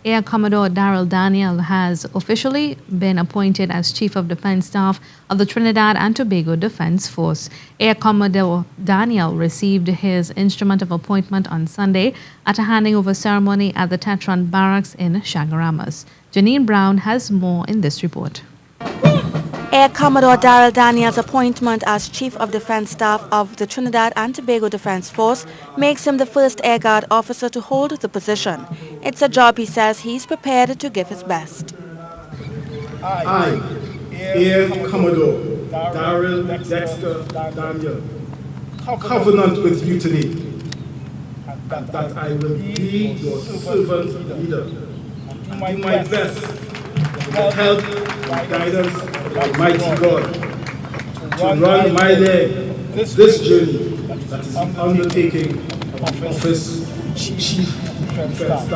Air Commodore Darryl Daniel has officially been appointed as Chief of Defense Staff of the Trinidad and Tobago Defense Force. Air Commodore Daniel received his instrument of appointment on Sunday at a handing over ceremony at the Teteron Barracks in Chaguaramas. Janine Browne has more in this report. Air Commodore Darryl Daniel's appointment as Chief of Defense Staff of the Trinidad and Tobago Defense Force makes him the first Air Guard officer to hold the position. It's a job he says he's prepared to give his best. I, Air Commodore Darryl Daniel, covenant with you today that I will be your servant leader and do my best with the help and guidance of Almighty God to run my leg this journey that is the undertaking of office Chief Defense Staff.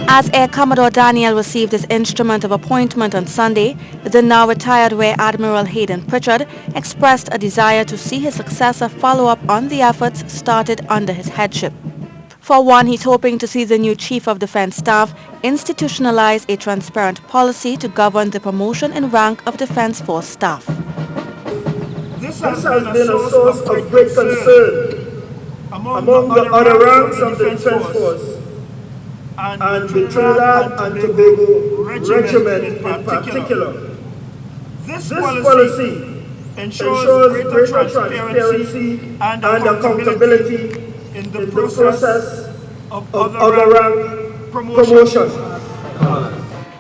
As Air Commodore Daniel received his instrument of appointment on Sunday, the now retired Rear Admiral Hayden Pritchard expressed a desire to see his successor follow up on the efforts started under his headship. For one, he's hoping to see the new Chief of Defense Staff institutionalize a transparent policy to govern the promotion in rank of Defense Force staff. This has been a source of great concern among the other ranks of the Defense Force and the Trinidad and Tobago Regiment in particular. This policy ensures greater transparency and accountability in the process of other rank promotions.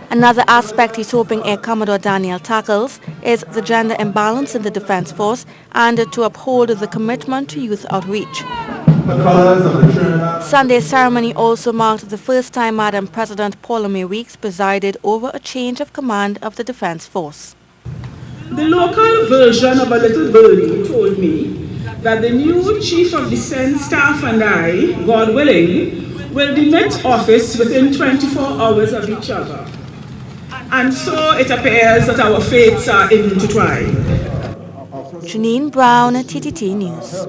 Another aspect he's hoping Air Commodore Daniel tackles is the gender imbalance in the Defense Force and to uphold the commitment to youth outreach. Sunday's ceremony also marked the first time Madam President Paula May Weeks presided over a change of command of the Defense Force. The local version of a little birdie told me that the new Chief of Defense Staff and I, God willing, will demit office within 24 hours of each other. And so it appears that our fates are intertwined. Janine Browne, TTT News.